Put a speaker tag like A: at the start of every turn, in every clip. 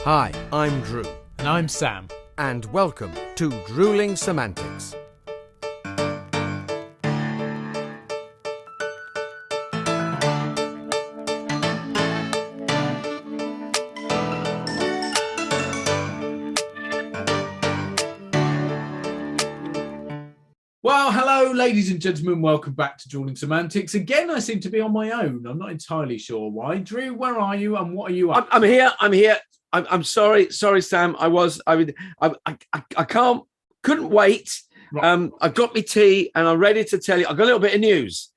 A: Hi, I'm Drew.
B: And I'm Sam.
A: And welcome to Drewling Samantics.
B: Well, hello, ladies and gentlemen. Welcome back to Drewling Samantics. Again, I seem to be on my own. I'm not entirely sure why. Drew, where are you and what are you up?
C: I'm here. I'm sorry, Sam. I couldn't wait.
B: Right.
C: I've got my tea and I'm ready to tell you. I've got a little bit of news.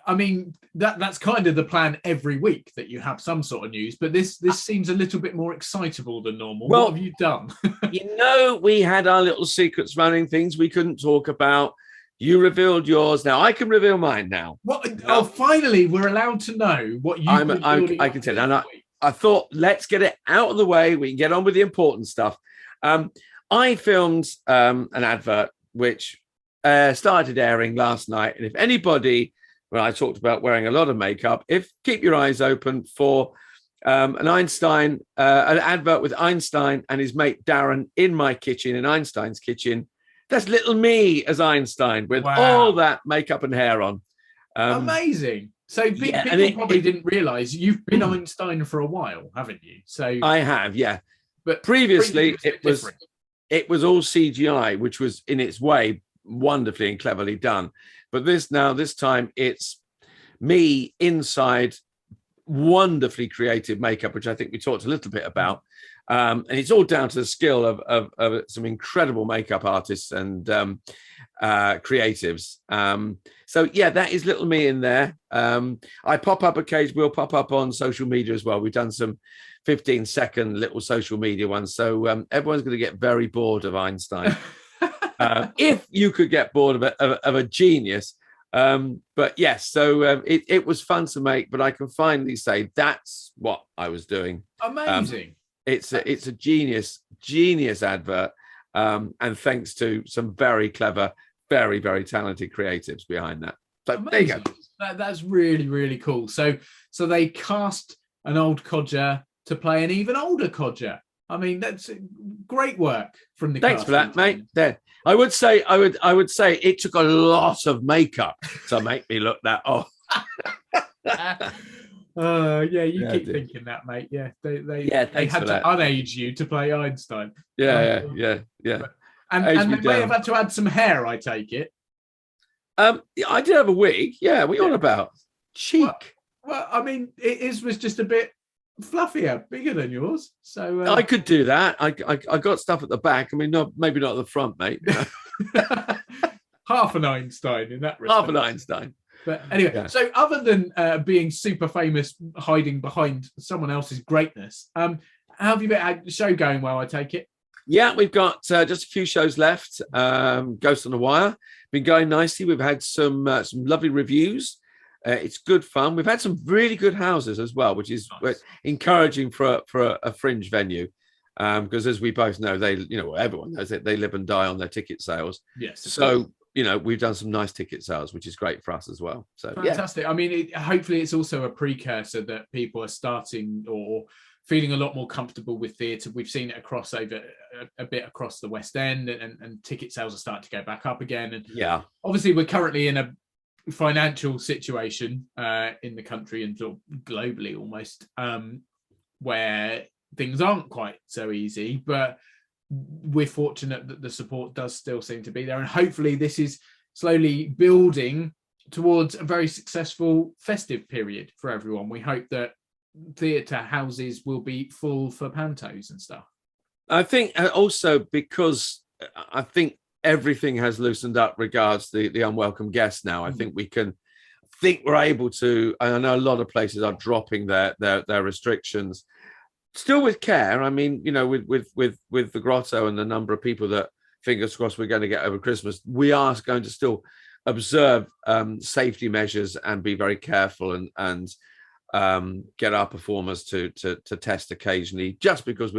B: I mean, that's kind of the plan every week, that you have some sort of news, but this seems a little bit more excitable than normal.
C: Well,
B: what have you done?
C: We had our little secrets running, things we couldn't talk about. You revealed yours. Now I can reveal mine now.
B: Oh, finally, we're allowed to know what you
C: I can tell you. And I thought, let's get it out of the way. We can get on with the important stuff. I filmed an advert which started airing last night. And if anybody, when I talked about wearing a lot of makeup, keep your eyes open for an advert with Einstein and his mate Darren in my kitchen, in Einstein's kitchen. That's little me as Einstein with all that makeup and hair on.
B: Amazing. So people probably didn't realise you've been Einstein for a while, haven't you? So
C: I have, yeah.
B: But
C: previously it was all CGI, which was in its way wonderfully and cleverly done. But this time it's me inside wonderfully creative makeup, which I think we talked a little bit about. And it's all down to the skill of some incredible makeup artists and creatives. So yeah, that is little me in there. I pop up occasionally. We'll pop up on social media as well. We've done some 15-second little social media ones. So everyone's going to get very bored of Einstein. If you could get bored of a genius. But yes, so it was fun to make, but I can finally say that's what I was doing.
B: Amazing.
C: It's a genius advert. And thanks to some very clever, very, very talented creatives behind that. So amazing. There you go.
B: That's really, really cool. So they cast an old codger to play an even older codger. I mean, that's great work from the
C: Thanks for that, mate. There. I would say it took a lot of makeup to make me look that old.
B: You keep thinking that, mate. Yeah, they had to unage you to play Einstein.
C: Yeah.
B: And they may have had to add some hair, I take it.
C: I did have a wig. Yeah, what are you on about? Cheek.
B: Well, I mean, it was just a bit fluffier, bigger than yours. So
C: I could do that. I got stuff at the back. I mean, maybe not at the front, mate.
B: Half an Einstein in that respect.
C: Half an Einstein.
B: But anyway, So other than being super famous, hiding behind someone else's greatness, how have you been? The show going well, I take it?
C: Yeah, we've got just a few shows left. Ghost on the Wire been going nicely. We've had some lovely reviews. It's good fun. We've had some really good houses as well, which is nice. Encouraging for a fringe venue, because as we both know, everyone knows that they live and die on their ticket sales.
B: Yes.
C: So we've done some nice ticket sales, which is great for us as well. So
B: fantastic. Yeah. I mean, hopefully it's also a precursor that people are starting or feeling a lot more comfortable with theatre. We've seen it a bit across the West End, and ticket sales are starting to go back up again. And obviously we're currently in a financial situation in the country and sort of globally almost, where things aren't quite so easy, but we're fortunate that the support does still seem to be there, and hopefully this is slowly building towards a very successful festive period for everyone. We hope that theatre houses will be full for pantos and stuff.
C: I think also because I think everything has loosened up regards the unwelcome guests now. I think we're able to, and I know a lot of places are dropping their restrictions, still with care. I mean, with the Grotto and the number of people that, fingers crossed, we're going to get over Christmas, we are going to still observe safety measures and be very careful and get our performers to test occasionally, just because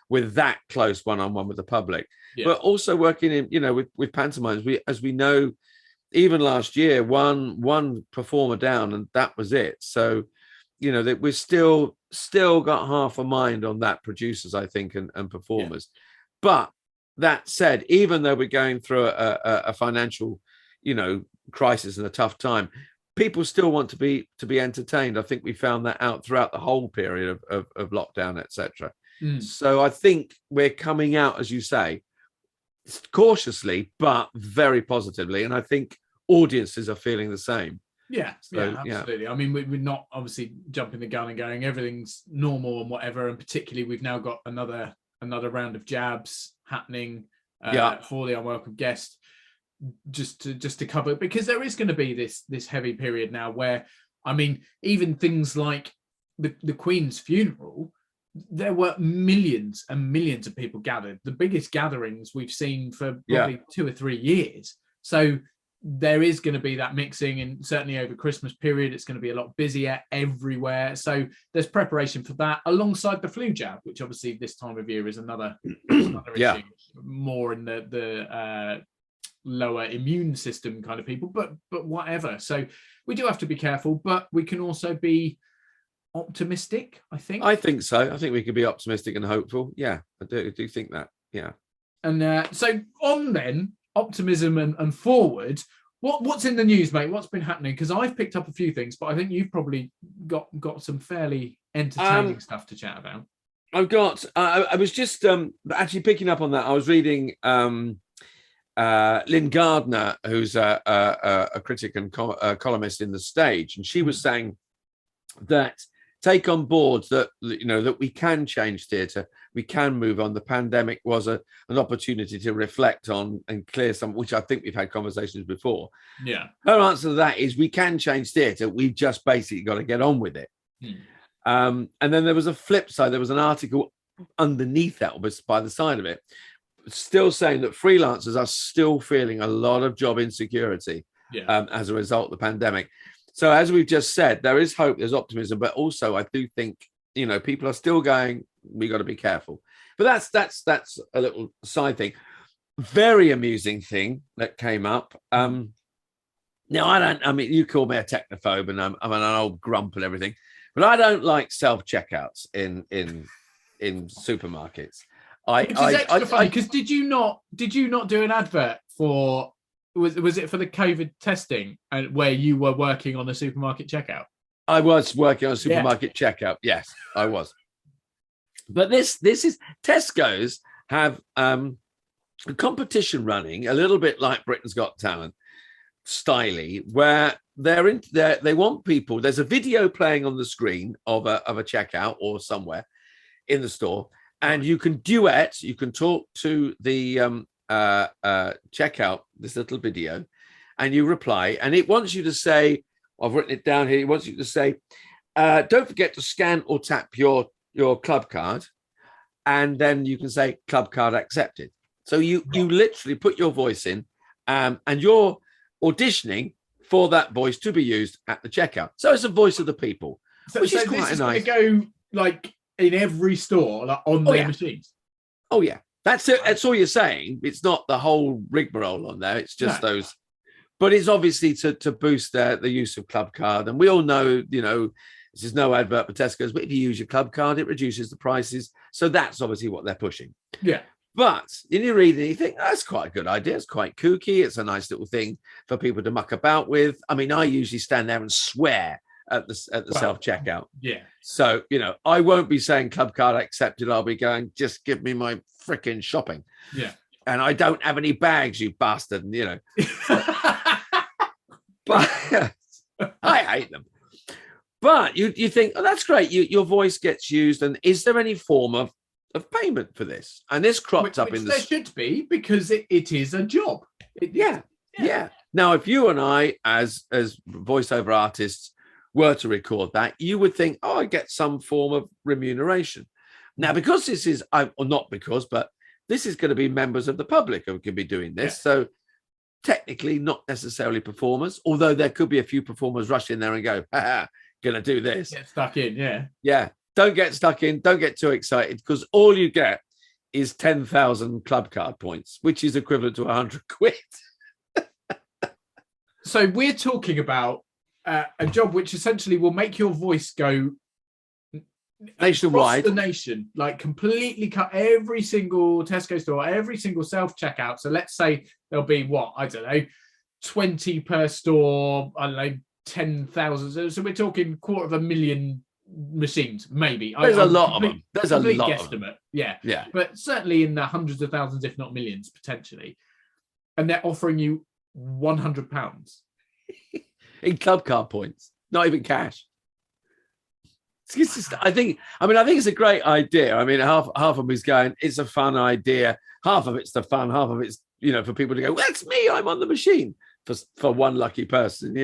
C: we're that close one-on-one with the public. But also working in with pantomimes, as we know, even last year one performer down and that was it. So that we're still still got half a mind on that, producers, I think, and performers. But that said, even though we're going through a financial, crisis and a tough time, people still want to be entertained. I think we found that out throughout the whole period of lockdown, etc. So I think we're coming out, as you say, cautiously but very positively, and I think audiences are feeling the same.
B: Yeah, absolutely. I mean, we're not obviously jumping the gun and going everything's normal and whatever, and particularly we've now got another round of jabs happening for the unwelcome guest, just to cover it, because there is going to be this heavy period now where, I mean, even things like the Queen's funeral, there were millions and millions of people gathered, the biggest gatherings we've seen for probably 2 or 3 years. So there is going to be that mixing, and certainly over Christmas period, it's going to be a lot busier everywhere. So there's preparation for that, alongside the flu jab, which obviously this time of year is another issue, more in the lower immune system kind of people, but whatever. So we do have to be careful, but we can also be optimistic, I think.
C: I think so. I think we could be optimistic and hopeful. Yeah, I do think that. Yeah.
B: And so on then, optimism and forward, what's in the news, mate? What's been happening? Because I've picked up a few things, but I think you've probably got some fairly entertaining stuff to chat about.
C: I've got I was just actually picking up on that. I was reading Lynn Gardner, who's a critic and columnist in The Stage, and she was saying that take on board that that we can change theatre, we can move on. The pandemic was an opportunity to reflect on and clear some, which I think we've had conversations before.
B: Yeah, her
C: answer to that is we can change theatre, we've just basically got to get on with it. And then there was a flip side. There was an article underneath that, by the side of it, still saying that freelancers are still feeling a lot of job insecurity as a result of the pandemic. So as we've just said, there is hope, there's optimism, but also I do think, people are still going, we got to be careful. But that's a little side thing. Very amusing thing that came up. Now, you call me a technophobe and I'm an old grump and everything, but I don't like self-checkouts in supermarkets.
B: Which is extra funny, because did you not do an advert for, was it for the COVID testing, and where you were working on a supermarket checkout?
C: I was working on a supermarket checkout. Yes, I was. But this is Tesco's have a competition running, a little bit like Britain's Got Talent styly, where they want people. There's a video playing on the screen of a checkout or somewhere in the store, and you can duet. You can talk to the checkout, this little video, and you reply, and it wants you to say, I've written it down here, it wants you to say, don't forget to scan or tap your club card, and then you can say club card accepted. So you literally put your voice in, and you're auditioning for that voice to be used at the checkout. So it's a voice of the people, which is quite nice.
B: Go like in every store, like on their machines.
C: Oh yeah. That's it. That's all you're saying. It's not the whole rigmarole on there. It's just those. But it's obviously to boost the use of club card. And we all know, this is no advert for Tesco's, but if you use your club card, it reduces the prices. So that's obviously what they're pushing. Yeah. But you read it, you think, that's quite a good idea. It's quite kooky. It's a nice little thing for people to muck about with. I mean, I usually stand there and swear at the self-checkout. Yeah. So, I won't be saying club card accepted. I'll be going, just give me my freaking shopping. Yeah. And I don't have any bags, you bastard. But I hate them. But you think, oh, that's great. Your voice gets used. And is there any form of payment for this? And this cropped up in the...
B: There should be, because it is a job.
C: Yeah. Now, if you and I, as voiceover artists, were to record that, you would think, oh, I get some form of remuneration. Now, because this is, or not because, but this is going to be members of the public who could be doing this. Yeah. So technically not necessarily performers, although there could be a few performers rush in there and go, going to do this.
B: Get stuck in, yeah.
C: Yeah, don't get stuck in. Don't get too excited, because all you get is 10,000 club card points, which is equivalent to 100 quid.
B: So we're talking about a job which essentially will make your voice go
C: nationwide,
B: across the nation, like completely cut every single Tesco store, every single self checkout. So let's say there'll be what, I don't know, 20 per store. I don't know, 10,000. So we're talking 250,000 machines, maybe.
C: There's a lot of them. There's a lot
B: guesstimate.
C: of them.
B: Yeah, but certainly in the hundreds of thousands, if not millions, potentially. And they're offering you £100
C: in club card points, not even cash. It's just, I think it's a great idea. I mean, half of them is going, it's a fun idea. Half of it's the fun. Half of it's, for people to go, well, that's me. I'm on the machine for one lucky person,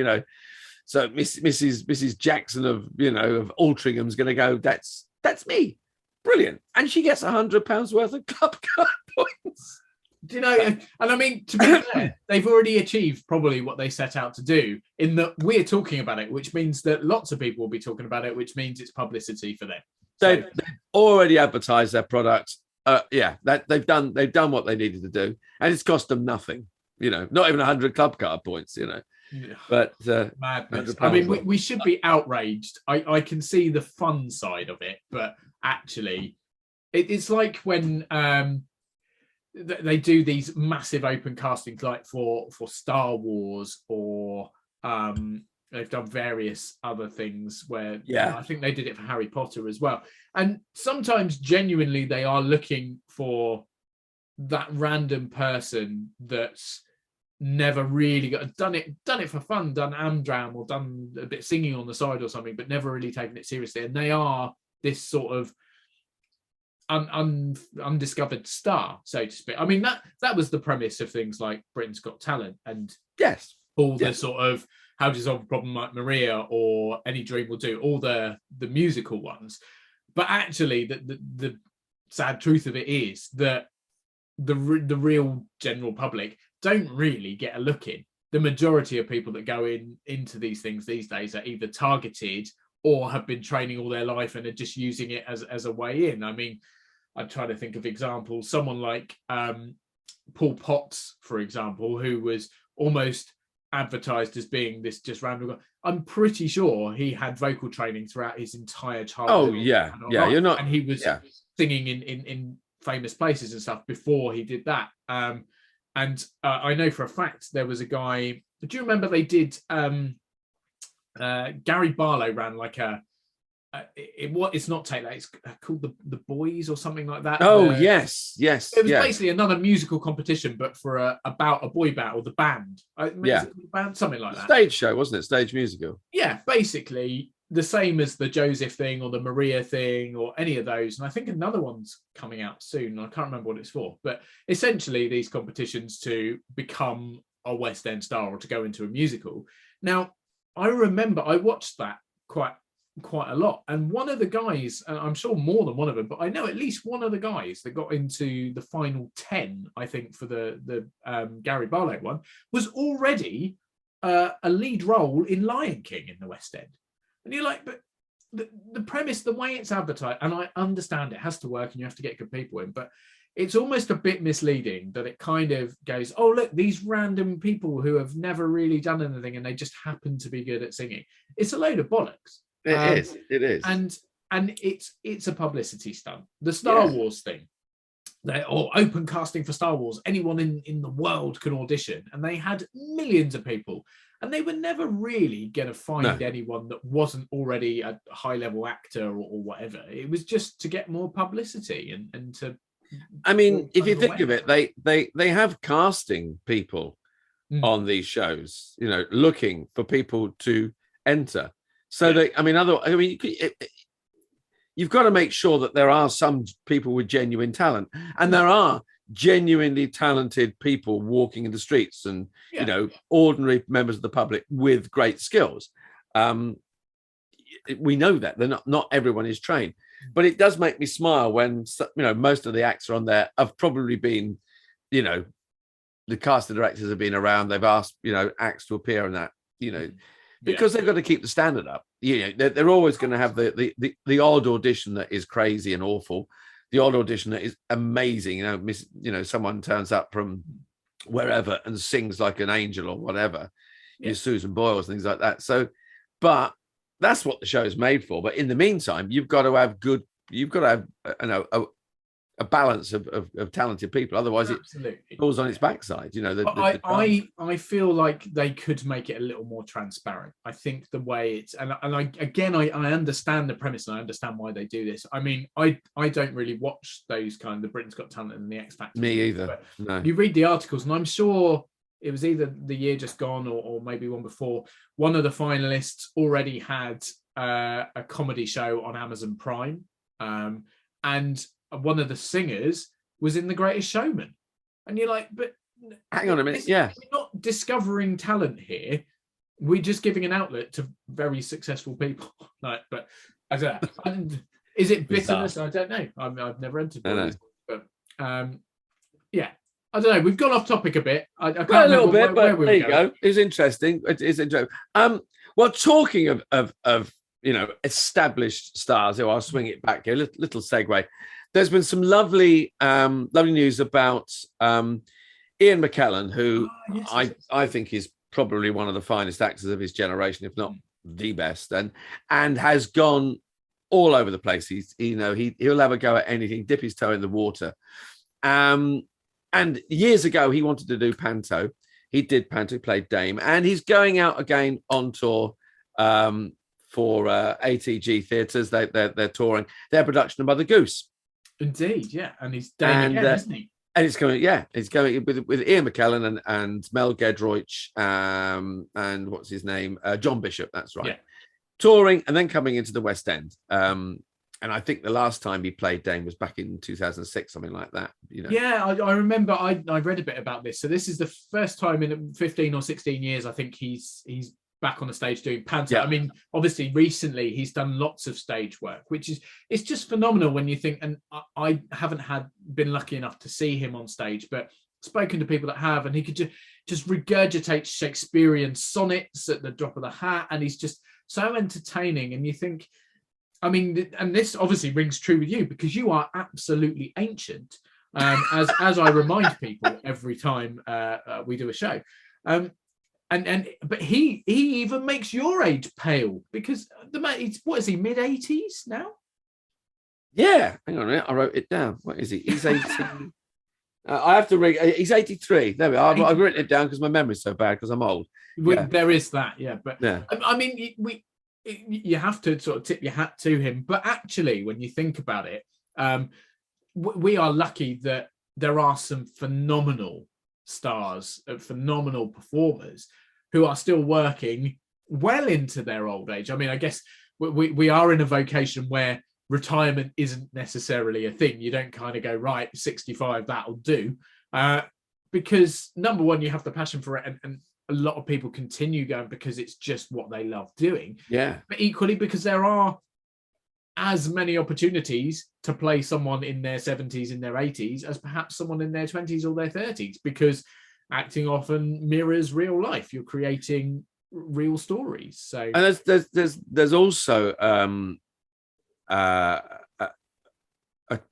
C: So Mrs. Jackson of Altringham's going to go, that's me. Brilliant. And she gets £100 worth of club card points.
B: Do you know? And I mean, to be fair, they've already achieved probably what they set out to do, in that we're talking about it, which means that lots of people will be talking about it, which means it's publicity for them.
C: They've already advertised their product. They've done what they needed to do, and it's cost them nothing. Not even 100 club card points. But
B: madness. I mean, we should be outraged. I can see the fun side of it, but actually, it's like when they do these massive open castings, like for Star Wars, or they've done various other things where I think they did it for Harry Potter as well. And sometimes genuinely they are looking for that random person that's never really done it for fun, done Amdram or done a bit of singing on the side or something, but never really taken it seriously. And they are this sort of undiscovered star, so to speak. I mean, that was the premise of things like Britain's Got Talent, and all the sort of How to Solve a Problem Like Maria or Any Dream Will Do, all the musical ones. But actually, the sad truth of it is that the real general public don't really get a look in. The majority of people that go into these things these days are either targeted or have been training all their life and are just using it as a way in. I mean, I'm trying to think of examples. Someone like Paul Potts, for example, who was almost advertised as being this just random guy. I'm pretty sure he had vocal training throughout his entire childhood.
C: Oh, yeah. You're not.
B: And he was singing in famous places and stuff before he did that. And I know for a fact there was a guy. Do you remember they did? Gary Barlow ran like it's not Take That, it's called the Boys or something like that.
C: Yes
B: it was basically another musical competition, but for about a boy band or the band. Something like that.
C: Stage show, wasn't it? Stage musical.
B: Basically the same as the Joseph thing or the Maria thing or any of those. And I think another one's coming out soon. I can't remember what it's for, but essentially these competitions to become a West End star or to go into a musical. Now, I remember I watched that quite a lot, and one of the guys, and I'm sure more than one of them, but I know at least one of the guys that got into the final 10, I think, for the Gary Barlow one, was already a lead role in Lion King in the West End. And you're like, but the premise, the way it's advertised, and I understand it has to work and you have to get good people in, but it's almost a bit misleading that it kind of goes, oh, look, these random people who have never really done anything and they just happen to be good at singing. It's a load of bollocks.
C: It is.
B: And it's a publicity stunt. The Star Wars thing, open casting for Star Wars, anyone in the world can audition. And they had millions of people. And they were never really going to find anyone that wasn't already a high-level actor or whatever. It was just to get more publicity and to...
C: I mean, if you think of it, they have casting people on these shows, looking for people to enter. So you've got to make sure that there are some people with genuine talent, and there are genuinely talented people walking in the streets, and ordinary members of the public with great skills. We know that they're not everyone is trained. But it does make me smile when, most of the acts on there have probably been, the casting directors have been around. They've asked, acts to appear in that, because they've got to keep the standard up. They're always going to have the odd audition that is crazy and awful, the odd audition that is amazing. Someone turns up from wherever and sings like an angel or whatever. Susan Boyle, things like that. So, but that's what the show is made for. But in the meantime, you've got to have a balance of talented people. Otherwise,
B: Absolutely.
C: it falls on its backside.
B: I feel like they could make it a little more transparent. I think the way it's I understand the premise and I understand why they do this. I mean, I don't really watch those kind of the Britain's Got Talent and the X Factor.
C: Me either. No.
B: You read the articles, and I'm sure it was either the year just gone or maybe one before. One of the finalists already had a comedy show on Amazon Prime, and one of the singers was in The Greatest Showman. And you're like, but
C: hang on a minute, yeah.
B: We're not discovering talent here. We're just giving an outlet to very successful people. Like, but I don't know. Is it bitterness? I don't know. I've never entered one of these, but yeah. I don't know. We've gone off topic a bit. I can't
C: a little bit,
B: where
C: but
B: we
C: there you
B: going.
C: go. It's interesting. It's interesting. Well, talking of established stars, I'll swing it back here. Little segue. There's been some lovely news about Ian Mckellen, who I think is probably one of the finest actors of his generation, if not the best, and has gone all over the place. He'll have a go at anything, dip his toe in the water. And years ago, he wanted to do Panto. He did Panto, played Dame, and he's going out again on tour for ATG Theatres. They're touring their production of Mother Goose.
B: Indeed, yeah, and he's Dame again, isn't he?
C: And it's going with Ian Mckellen and Mel Gedroych and what's his name, John Bishop. That's right. Yeah. Touring and then coming into the West End. And I think the last time he played Dame was back in 2006, something like that.
B: Yeah, I remember. I read a bit about this. So this is the first time in 15 or 16 years I think he's back on the stage doing Panto. Yeah. I mean, obviously, recently he's done lots of stage work, it's just phenomenal when you think. And I haven't been lucky enough to see him on stage, but spoken to people that have, and he could just regurgitate Shakespearean sonnets at the drop of the hat, and he's just so entertaining. And you think, I mean, and this obviously rings true with you because you are absolutely ancient, as I remind people every time we do a show. But he even makes your age pale because the man, what is he, mid-80s now?
C: Yeah, hang on a minute, I wrote it down. What is he? He's 18. I have to read. He's 83. There we are. I've written it down because my memory's so bad because I'm old.
B: There is that, yeah. But
C: yeah.
B: I mean, you have to sort of tip your hat to him. But actually, when you think about it, we are lucky that there are some phenomenal stars, phenomenal performers who are still working well into their old age. I mean, I guess we are in a vocation where retirement isn't necessarily a thing. You don't kind of go, right, 65, that'll do. Because number one, you have the passion for it, and a lot of people continue going because it's just what they love doing.
C: Yeah.
B: But equally because there are as many opportunities to play someone in their 70s, in their 80s, as perhaps someone in their 20s or their 30s, because acting often mirrors real life. You're creating real stories. So,
C: and there's also a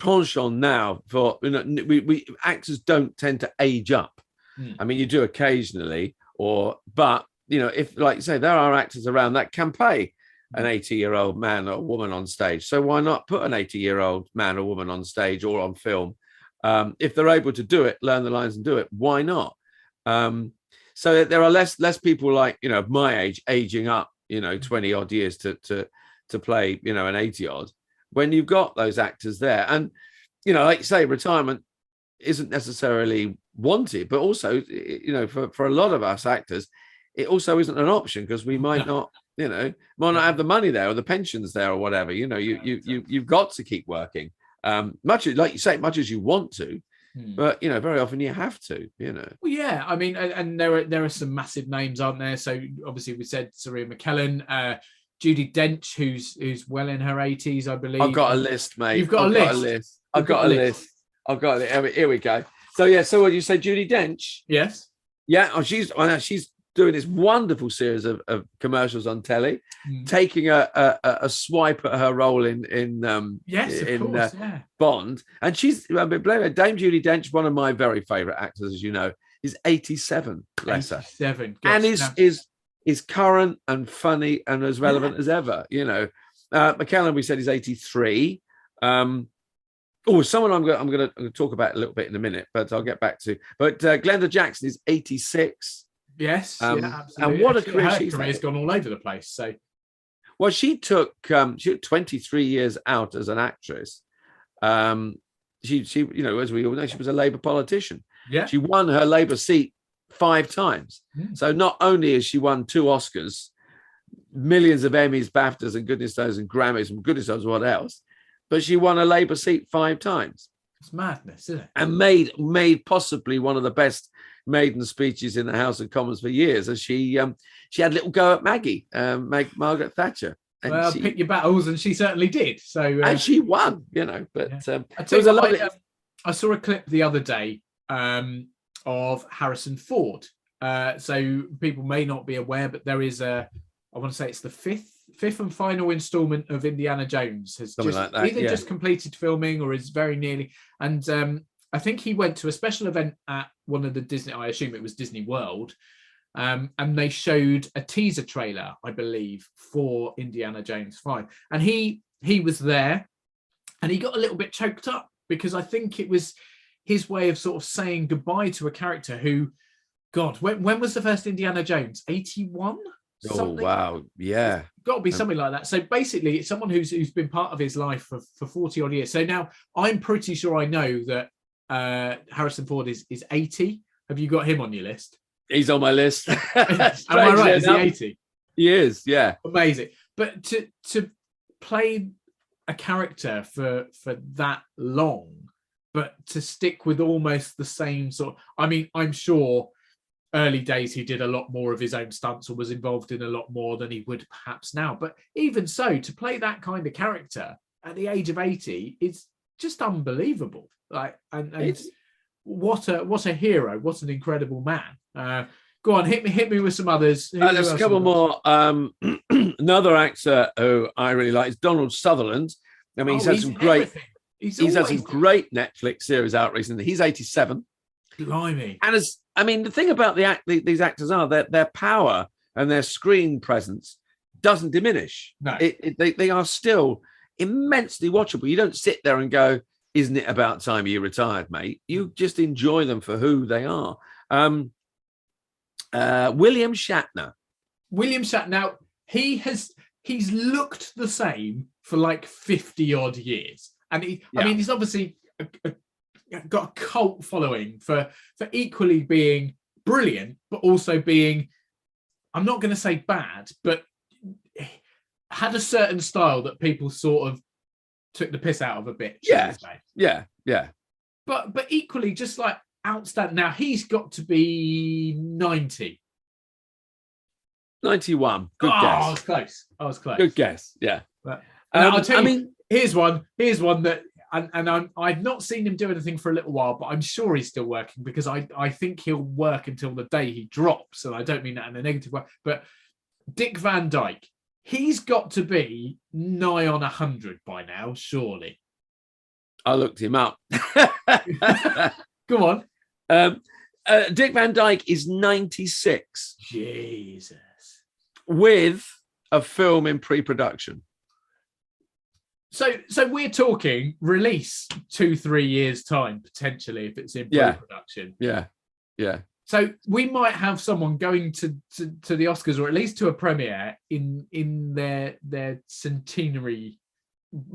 C: penchant now for, we actors don't tend to age up. I mean, you do occasionally, but if, like you say, there are actors around that can play an 80-year-old man or woman on stage. So why not put an 80-year-old man or woman on stage or on film? If they're able to do it, learn the lines and do it, why not? So there are less people like, my age aging up, 20 odd years to play, an 80 odd, when you've got those actors there. And, like you say, retirement isn't necessarily wanted, but also, for a lot of us actors, it also isn't an option because we might not, might not have the money there or the pensions there or whatever. You've got to keep working, much as you want to. But very often you have to. Well,
B: yeah. I mean, and there are some massive names, aren't there? So obviously we said Sarah Mckellen, Judi Dench, who's well in her 80s, I believe.
C: I've got a list, mate.
B: You've got a list.
C: I've got a list. I've got it. Here we go. So yeah. So what you say, Judi Dench?
B: Yes.
C: Yeah. Oh, she's doing this wonderful series of commercials on telly, taking a swipe at her role in Bond. And she's Dame Judi Dench, one of my very favourite actors, as you know, is 87. Bless her.
B: 87.
C: And is is current and funny and as relevant as ever. You know, Mckellen, we said, is 83. Someone I'm going to talk about a little bit in a minute, but I'll get back to. But Glenda Jackson is 86.
B: Yes, absolutely.
C: And what a
B: Actually,
C: career
B: her
C: she's
B: career's
C: had.
B: gone all over the place. So,
C: well, she took 23 years out as an actress. She, you know, as we all know, she was a Labour politician.
B: Yeah,
C: she won her Labour seat 5 times. So not only has she won 2 Oscars, millions of Emmys, BAFTAs, and goodness knows, and Grammys, and goodness knows what else, but she won a Labour seat 5 times.
B: It's madness, isn't it?
C: And made possibly one of the best maiden speeches in the House of Commons for years, as she had a little go at Margaret Thatcher. And
B: well, pick your battles, and she certainly did. So
C: and she won, you know. But
B: it was a lovely. I saw a clip the other day of Harrison Ford. So people may not be aware, but there is I want to say it's the fifth and final installment of Indiana Jones. Has just completed filming or is very nearly. And I think he went to a special event at one of the Disney. I assume it was Disney World. And they showed a teaser trailer, I believe, for Indiana Jones 5. And he was there, and he got a little bit choked up because I think it was his way of sort of saying goodbye to a character who, God, when was the first Indiana Jones? 81?
C: Something? Oh, wow. Yeah.
B: Got to be something like that. So basically, it's someone who's been part of his life for 40 odd years. So now I'm pretty sure I know that Harrison Ford is 80. Have you got him on your list?
C: He's on my list.
B: Am I right? Is he 80?
C: He is, yeah.
B: Amazing. But to play a character for that long, but to stick with almost the same sort of, I mean, I'm sure early days he did a lot more of his own stunts or was involved in a lot more than he would perhaps now. But even so, to play that kind of character at the age of 80 is just unbelievable. Like, and what a hero! What an incredible man! Go on, hit me with some others.
C: There's a couple more. Another actor who I really like is Donald Sutherland. I mean, he's had some great Netflix series out recently. He's 87.
B: Blimey!
C: And the thing about these actors are that their power and their screen presence doesn't diminish.
B: No,
C: they are still immensely watchable. You don't sit there and go, "Isn't it about time you retired, mate?" You just enjoy them for who they are. William Shatner.
B: Now he's looked the same for like 50 odd years, and I mean, he's obviously got a cult following for equally being brilliant, but also being, I'm not going to say bad, but had a certain style that people sort of took the piss out of a bit.
C: Yeah.
B: But equally, just like outstanding. Now he's got to be 90.
C: 91. Good guess.
B: I was close.
C: Good guess. Yeah.
B: But, I'll tell you, here's one that, and I've not seen him do anything for a little while, but I'm sure he's still working because I think he'll work until the day he drops. And I don't mean that in a negative way, but Dick Van Dyke, he's got to be nigh on 100 by now, surely.
C: I looked him up.
B: Go on.
C: Dick Van Dyke is 96.
B: Jesus.
C: With a film in pre-production.
B: So we're talking release 2-3 years time potentially if it's in pre-production.
C: Yeah.
B: So we might have someone going to the Oscars, or at least to a premiere in their centenary.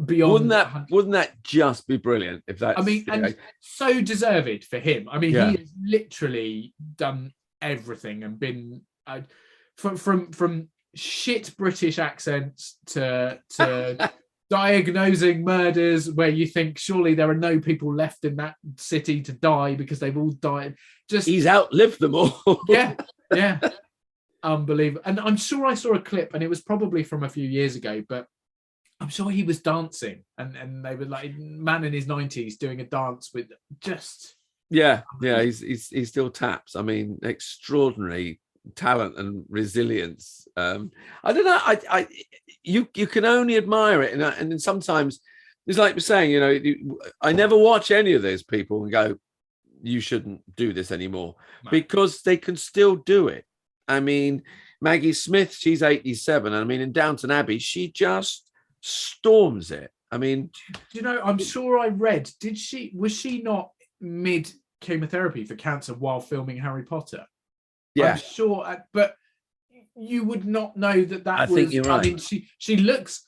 B: Beyond,
C: wouldn't that just be brilliant if that?
B: I mean, and so deserved for him. I mean, he has literally done everything and been from shit British accents to diagnosing murders where you think surely there are no people left in that city to die because they've all died. Just
C: he's outlived them all.
B: yeah. Unbelievable. And I'm sure I saw a clip, and it was probably from a few years ago, but I'm sure he was dancing, and they were like man in his 90s doing a dance with just he still taps. I mean, extraordinary talent and resilience. I don't know. You can only admire it, and then sometimes it's like we're saying. You know, I never watch any of those people and go, "You shouldn't do this anymore," because they can still do it. I mean,
C: Maggie Smith, she's 87. I mean, in Downton Abbey, she just storms it. I mean,
B: do you know, I'm sure I read, was she not mid chemotherapy for cancer while filming Harry Potter?
C: yeah,
B: I'm sure, but you would not know that
C: I think you're right.
B: I mean, she looks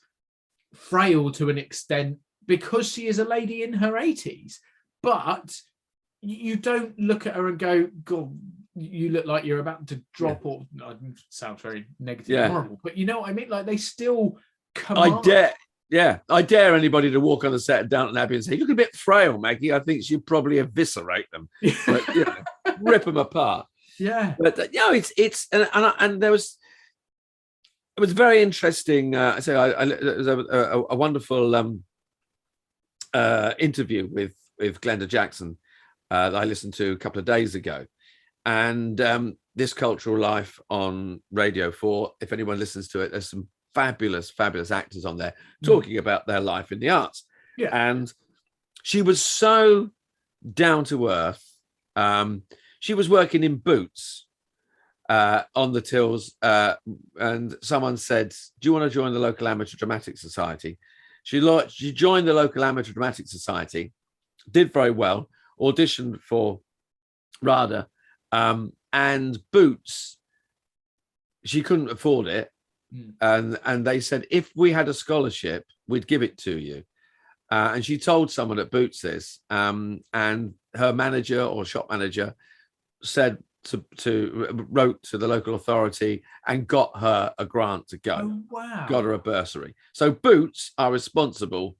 B: frail to an extent because she is a lady in her 80s, but you don't look at her and go, God, you look like you're about to drop, or sounds very negative and horrible, but you know what I mean? Like, they still command.
C: I dare anybody to walk on the set of Downton Abbey and say, you look a bit frail, Maggie. I think she'd probably eviscerate them, but, rip them apart.
B: Yeah.
C: But and there was, it was very interesting. It was a wonderful interview with Glenda Jackson that I listened to a couple of days ago. And This Cultural Life on Radio 4, if anyone listens to it, there's some fabulous actors on there talking about their life in the arts.
B: Yeah.
C: And she was so down to earth. She was working in Boots on the tills, and someone said, do you want to join the local amateur dramatic society? She joined the local amateur dramatic society, did very well, auditioned for RADA, and Boots, she couldn't afford it. And they said, if we had a scholarship, we'd give it to you. And she told someone at Boots this, and her manager or shop manager said wrote to the local authority and got her a grant to go.
B: Oh, wow. Got
C: her a bursary. So Boots are responsible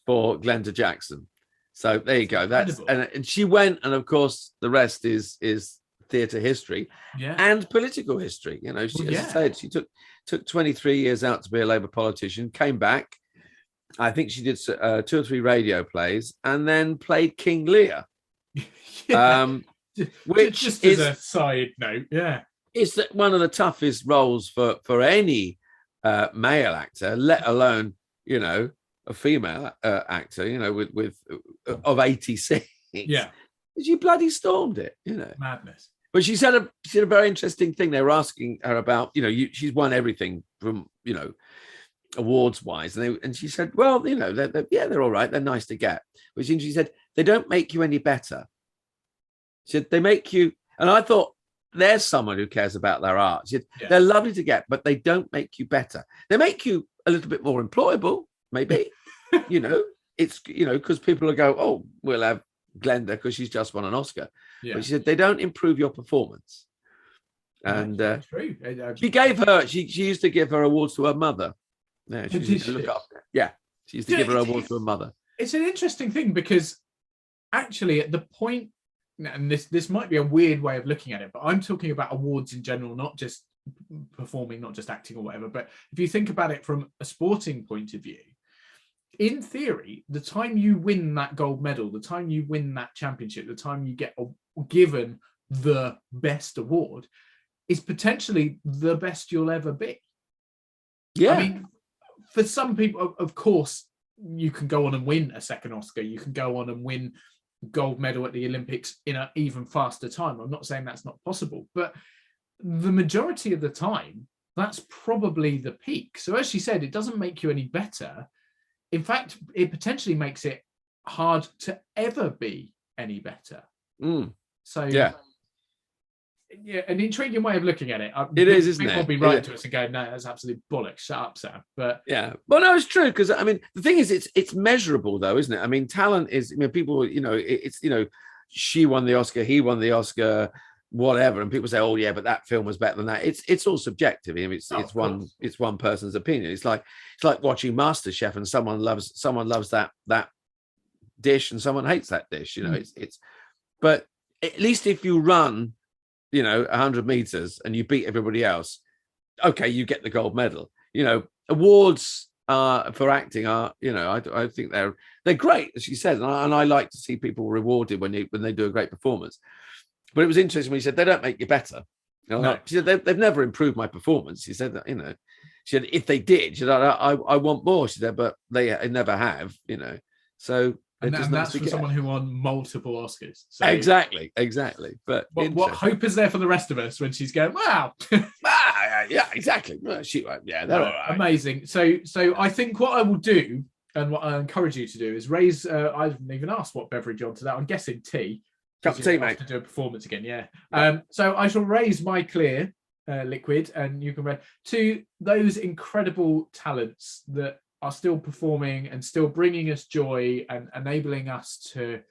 C: for Glenda Jackson. So there you go. And she went, and of course the rest is theatre history and political history. You know, as I said, she took 23 years out to be a Labour politician, came back. I think she did 2 or 3 radio plays, and then played King Lear. Which
B: just as a side note,
C: it's one of the toughest roles for any male actor, let alone a female actor. With of 86. She bloody stormed it.
B: Madness.
C: But she said a very interesting thing. They were asking her about, she's won everything from, awards wise. And she said, well, they're all right. They're nice to get. Which she said, they don't make you any better. She said, they make you, and I thought, there's someone who cares about their art. She said, they're lovely to get, but they don't make you better. They make you a little bit more employable, maybe, it's, because people will go, oh, we'll have Glenda because she's just won an Oscar. But she said they don't improve your performance. And
B: true.
C: She used to give her awards to her mother. She used to give her awards to her mother.
B: It's an interesting thing because actually at the point, and this might be a weird way of looking at it, but I'm talking about awards in general, not just performing, not just acting or whatever. But if you think about it from a sporting point of view, in theory, the time you win that gold medal, the time you win that championship, the time you get given the best award is potentially the best you'll ever be. I mean, for some people, of course, you can go on and win a second Oscar. You can go on and win gold medal at the Olympics in an even faster time. I'm not saying that's not possible, but the majority of the time, that's probably the peak. So as she said, it doesn't make you any better. In fact, it potentially makes it hard to ever be any better. So an intriguing way of looking at it.
C: It is, isn't it?
B: People will be writing to us and go, no, that's absolute bollocks. Shut up, Sam. But
C: well, no, it's true, because I mean, the thing is, it's measurable, though, isn't it? I mean, talent is. I mean, people, it's she won the Oscar, he won the Oscar, whatever, and people say, oh yeah, but that film was better than that. It's all subjective. I mean, it's one person's opinion. It's like watching MasterChef, and someone loves that dish and someone hates that dish. But at least if you run 100 meters and you beat everybody else, okay, you get the gold medal. Awards for acting are, I think they're great, as she said, and I like to see people rewarded when they do a great performance. But it was interesting when he said they don't make you better. No. She said they've never improved my performance. She said that, she said if they did, she said I want more. She said, but they never have. So.
B: And that's for someone who won multiple Oscars. So
C: exactly. But
B: what hope is there for the rest of us when she's going, wow?
C: Yeah, exactly. Well, yeah, they're all right.
B: Amazing. So I think what I will do, and what I encourage you to do, is raise. I haven't even asked what beverage onto that. I'm guessing tea.
C: Cup of tea, mate.
B: To do a performance again, yeah. So I shall raise my clear liquid, and you can to those incredible talents that are still performing and still bringing us joy and enabling us to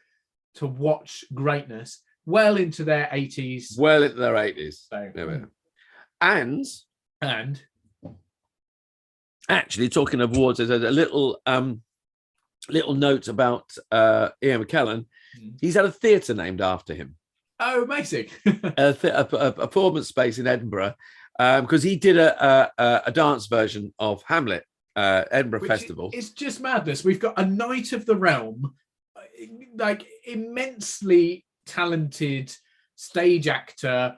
B: watch greatness well into their 80s.
C: Well into their 80s.
B: So,
C: and actually, talking of awards, there's a little note about Ian Mckellen. He's had a theatre named after him.
B: Oh, amazing!
C: a performance space in Edinburgh, because he did a dance version of Hamlet, Edinburgh Festival.
B: It's just madness. We've got a Knight of the Realm, like immensely talented stage actor,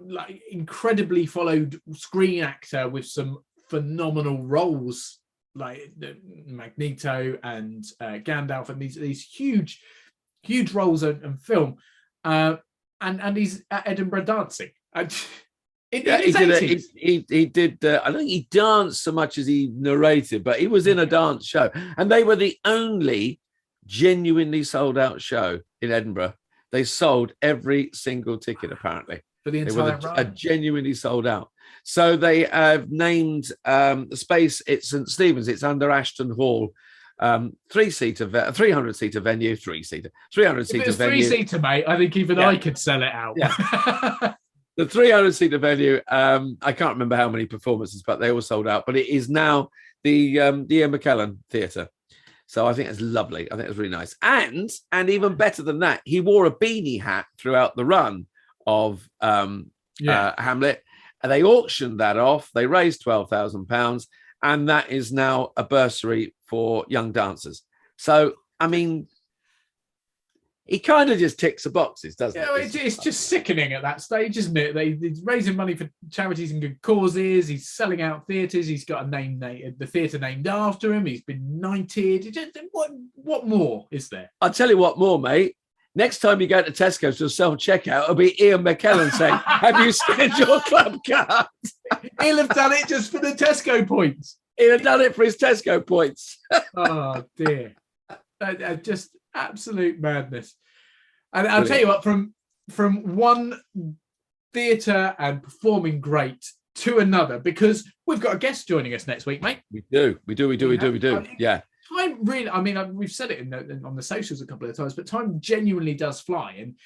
B: like incredibly followed screen actor with some phenomenal roles like Magneto and Gandalf, and these huge roles in film, and he's at Edinburgh dancing. He did. I don't think he danced so much as he narrated, but he was in a dance show, and they were the only genuinely sold out show in Edinburgh. They sold every single ticket apparently for the entire run.
C: Genuinely sold out. So they have named the space. It's St Stephen's. It's under Ashton Hall. 300-seater venue. 300-seater venue.
B: 3-seater, mate. I think even I could sell it out.
C: Yeah. The 300-seater venue. I can't remember how many performances, but they all sold out. But it is now the Ian Mckellen Theatre. So I think it's lovely. I think it's really nice. And even better than that, he wore a beanie hat throughout the run of Hamlet. And they auctioned that off. They raised £12,000, and that is now a bursary for young dancers. So, I mean, he kind of just ticks the boxes, doesn't it?
B: It's just sickening at that stage, isn't it? He's raising money for charities and good causes. He's selling out theatres. He's got the theatre named after him. He's been knighted. What more is there?
C: I'll tell you what more, mate. Next time you go to Tesco's to self-checkout, it'll be Ian Mckellen saying, have you scanned your club card?
B: He'll have done it just for the Tesco points.
C: He'll have done it for his Tesco points.
B: Oh, dear. Just absolute madness. And I'll tell you what, from one theatre and performing great to another, because we've got a guest joining us next week, mate.
C: We do. Yeah.
B: Time really, I mean, we've said it on the socials a couple of times, but time genuinely does fly. And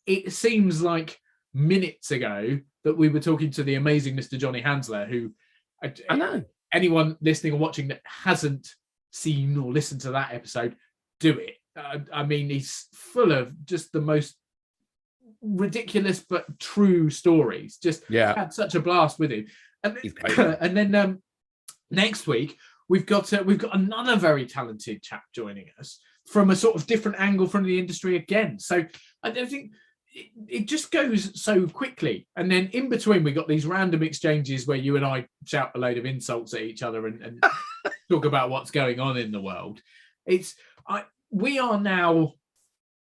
B: it seems like minutes ago that we were talking to the amazing Mr. Johnny Hansler, who
C: I know
B: anyone listening or watching that hasn't seen or listened to that episode, do it. I mean, he's full of just the most ridiculous but true stories. Just had such a blast with him. And then next week, we've got another very talented chap joining us from a sort of different angle from the industry again. So I don't think it just goes so quickly. And then in between, we got these random exchanges where you and I shout a load of insults at each other and talk about what's going on in the world. We are now,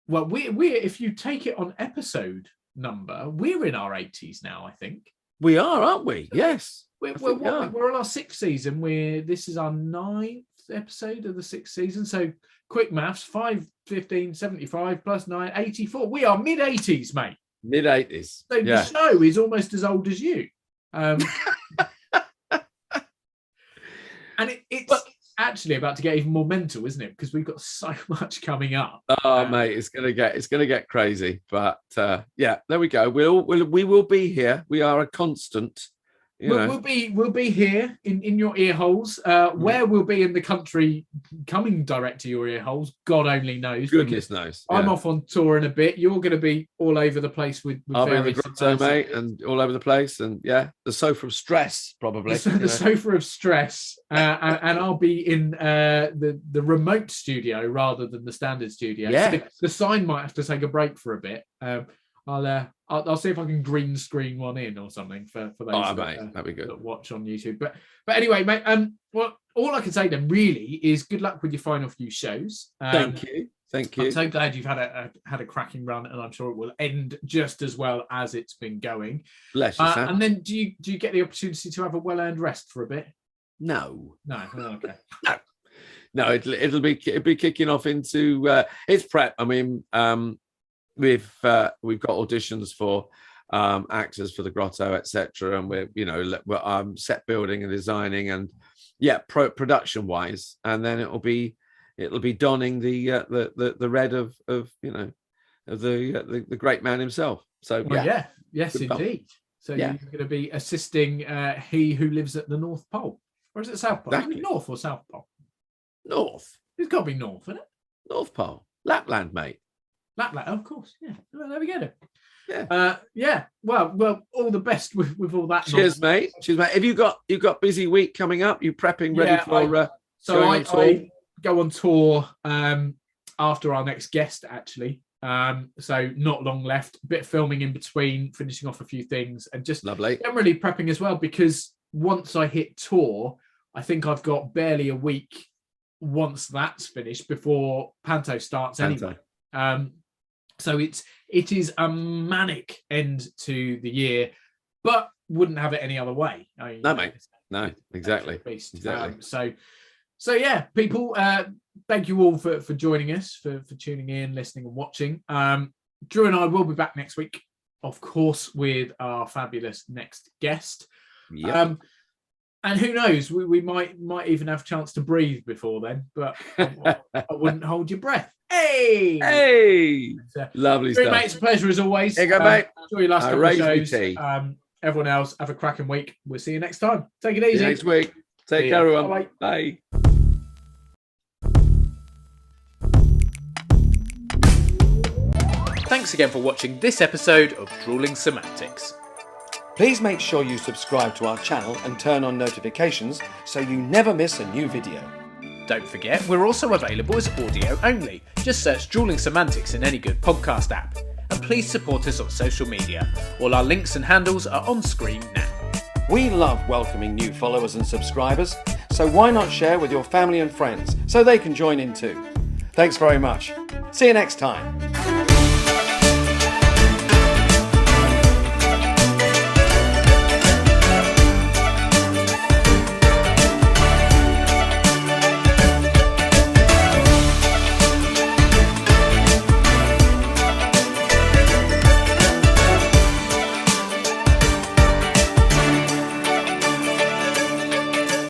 B: well, we're if you take it on episode number, we're in our 80s now, I think.
C: We are, aren't we? Yes.
B: We're on our 6th season. This is our 9th episode of the 6th season. So quick maths, 5, 15, 75 plus 9, 84. We are mid-80s, mate.
C: Mid-80s.
B: So the show is almost as old as you. And it's actually about to get even more mental, isn't it? Because we've got so much coming up.
C: Oh, mate, it's gonna get crazy. But there we go. We will be here. We are a constant.
B: We'll be here in your ear holes. Where we'll be in the country, coming direct to your ear holes, God only knows.
C: Goodness knows.
B: I'm off on tour in a bit. You're going to be all over the place with
C: I'll be in the grotto, mate, and all over the place. And the sofa of stress, probably.
B: The sofa of stress. And I'll be in the remote studio rather than the standard studio.
C: Yeah.
B: So the sign might have to take a break for a bit. I'll see if I can green screen one in or something for those
C: that'd be good.
B: that watch on YouTube. But anyway, mate, all I can say then really is good luck with your final few shows.
C: Thank you.
B: I'm so glad you've had a cracking run, and I'm sure it will end just as well as it's been going.
C: Bless you, Sam.
B: And then do you get the opportunity to have a well-earned rest for a bit?
C: No.
B: Oh, okay.
C: No, it'll be kicking off into it's prep. I mean, we've got auditions for actors for the Grotto, etc., and we're set building and designing, and production wise, and then it'll be donning the red of the great man himself. So
B: yes, indeed. So you're going to be assisting he who lives at the North Pole, or is it South Pole?
C: Exactly.
B: Is it North or South Pole?
C: North.
B: It's got to be North, isn't it?
C: North Pole, Lapland, mate.
B: Lapland, of course. Yeah. Well, there we go.
C: Yeah.
B: Well, all the best with all that.
C: Cheers, mate. Have you got busy week coming up? You prepping ready for?
B: I go on tour after our next guest, actually. So not long left. A bit of filming in between, finishing off a few things, and just
C: lovely.
B: Generally prepping as well, because once I hit tour, I think I've got barely a week once that's finished before Panto starts anyway. So it is a manic end to the year, but wouldn't have it any other way.
C: No, mate. No, exactly.
B: So yeah, people, thank you all for joining us, for tuning in, listening and watching. Drew and I will be back next week, of course, with our fabulous next guest.
C: Yep.
B: And who knows, we might even have a chance to breathe before then, but I wouldn't hold your breath. Hey!
C: Lovely stuff.
B: Mate, it's a pleasure as always.
C: Here you go, mate.
B: Enjoy your last couple of shows. Everyone else, have a cracking week. We'll see you next time. Take it easy.
C: See you next week. Take care, everyone. Bye.
D: Thanks again for watching this episode of Drewling Samantics.
A: Please make sure you subscribe to our channel and turn on notifications so you never miss a new video.
D: Don't forget, we're also available as audio only. Just search Drewling Samantics in any good podcast app. And please support us on social media. All our links and handles are on screen now.
A: We love welcoming new followers and subscribers, so why not share with your family and friends so they can join in too? Thanks very much. See you next time.